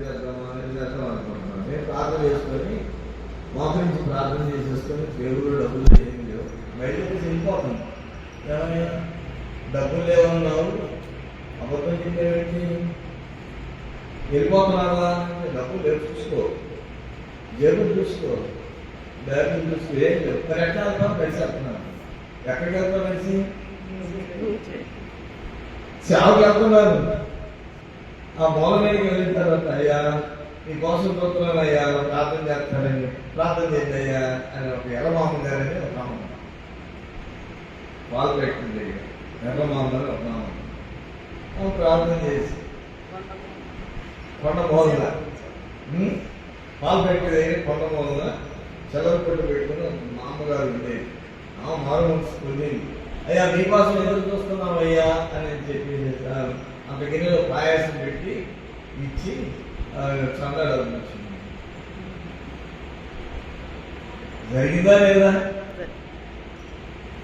ఇది చేద్దాం అనుకుంటున్నాను. నేను ప్రార్థన చేసుకొని మోకరించి ప్రార్థన చేసేసుకొని దేవుడు డబ్బులు ఏం లేవు బయటకు వెళ్ళిపోతుంది. ఏమయ్యా డబ్బులు లేవన్నావు, అబద్ధం చెప్పేటి వెళ్ళిపోతున్నావా? డబ్బులు లేవు, చూసుకో, జేబులు చూసుకో, బ్యాగులు చూసుకో, ఏం లేవు. మరి ఎట్లా వెళ్తాం? కలిసి వెళ్తున్నాను. ఎక్కడికి వెళ్తాం? కలిసి సేవకి వెళ్తున్నాను. ఆ మూల మీదకి వెళ్ళిన తర్వాత అయ్యా నీ కోసం చూస్తున్నాను అయ్యా, ప్రార్థన చేస్తానని, ప్రార్థన చేయండి అయ్యా అని ఒక ఎర్రమామ గారని ఒక నామం పాలు పెట్టింది. ఎర్రమామ గారు ఒక నామం ప్రార్థన చేసి కొండ మూలన పాలు పెట్టేది కొండ మూలన చెలవ కొట్టు పెట్టుకుని మా అమ్మగారు ఉండేది. మారు మనసుకుని అయ్యా మీకోసం ఎదురు చూస్తున్నాం అయ్యా అని చెప్పి అంత గిన్నెలో పాయాసం పెట్టి ఇచ్చి చందాలు వచ్చింది. జరిగిందా లేదా?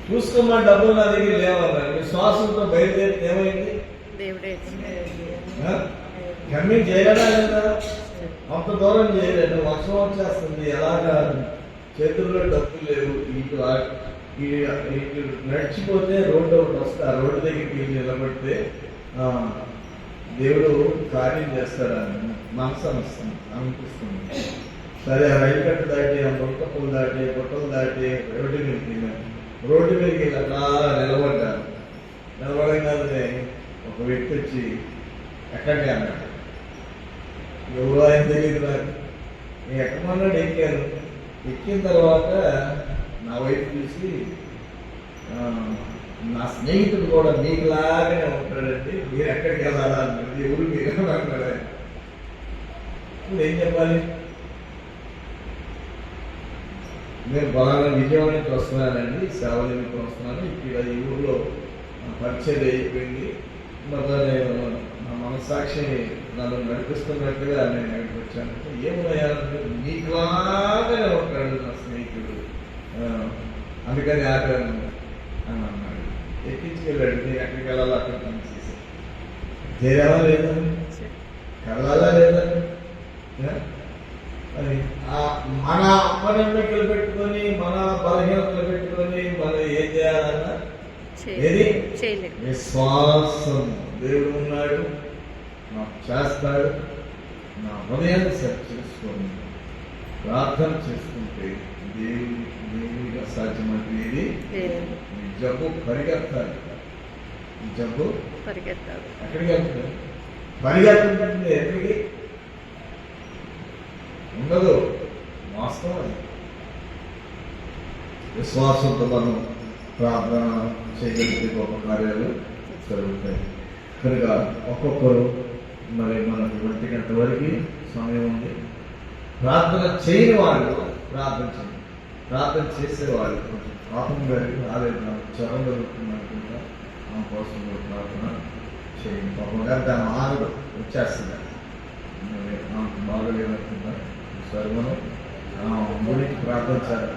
చూసుకోమా డబ్బులు నా దగ్గర లేవన్నారు. మీ శ్వాసంతో బయలుదేరి ఏమైంది? గమ్యం చేయలేదా లేదా? అంత దూరం చేయలేదు. వర్షం వచ్చేస్తుంది, ఎలాగా చేతుల్లో డబ్బులు లేవు. ఇటు నడిచిపోతే రోడ్డు ఒకటి వస్తే ఆ రోడ్డు దగ్గరికి నిలబడితే దేవుడు కార్యం చేస్తాడని మనసు అనిపిస్తుంది. సరే ఆ రైలు కట్టు దాటి, ఆ బొట్టలు దాటి, బొట్టలు దాటి రోడ్డు మీదకి అలా నిలబడ్డాను. నిలబడగానే ఒక వ్యక్తి వచ్చి ఎక్కడికి అన్నాడు. ఎవరు ఆయన తెలియదు నాకు. నేను ఎక్కమన్నాడు, ఎక్కాను. ఎక్కిన తర్వాత నా వైపు చూసి నా స్నేహితుడు కూడా మీకులాగానే ఉంటాడండి, మీరు ఎక్కడికి వెళ్ళాలా అన్నాడు. ఎవరు మీరు అన్నాడు. ఇప్పుడు ఏం చెప్పాలి? నేను బలానా విజయవాడ నుంచి వస్తున్నానండి, సేవ నిమిత్తం వస్తున్నాను, ఇక్కడ ఈ ఊళ్ళో పరిచయం అయిపోయింది, మళ్ళీ నేను నా మనస్సాక్షి నన్ను నడిపిస్తున్నట్టుగా నేను ఇక్కడికి వచ్చాను. ఏమయ్యా నీకులాగానే ఉంటాడు నా స్నేహితుడు, అందుకని ఆపాను అని అన్నాడు. ఎక్కించుకెళ్ళాడు. నేను ఎక్కడికి వెళ్ళాలో అక్కడ పనిచేసి చేరావా లేదా? కదలాలా లేదా? అది మన అప్పనమ్మకలు పెట్టుకొని, మన బలహీనతలు పెట్టుకొని మనం ఏం చేయాలన్నా ఏది విశ్వాసం. దేవుడు ఉన్నాడు, నాకు చేస్తాడు. నా హృదయాన్ని సెట్ చేసుకొని ప్రార్థన చేసుకుంటే దేవుడిగా సాధ్యమయ్యేది. జబ్బు పరిగెత్తాలి. జబ్బు పరిగెత్తాలి. ఎక్కడికి వెళ్తుంది? పరిగెత్తుంది. ఎక్కడికి ఉండదు. వాస్తవం అది. విశ్వాసంతో మనం ప్రార్థన చేయగలిగితే గొప్ప కార్యాలు జరుగుతాయి. కనుక ఒక్కొక్కరు మరి మనకు 1 గంట వరకు సమయం ఉంది. ప్రార్థన చేయని వాళ్ళు ప్రార్థన చేయండి. ప్రార్థన చేసేవాళ్ళు కొంచెం పాపం గారికి రాలేదు, నాకు జ్వరం జరుగుతుంది అనుకుంటా, ఆ కోసం ప్రార్థన చేయండి. పాపం గారు దాని ఆగదు, వచ్చేస్తుంది. నాకు బాగలేదు అనుకుంటా. సరే మనం గుడికి ప్రార్థన చేయాలి.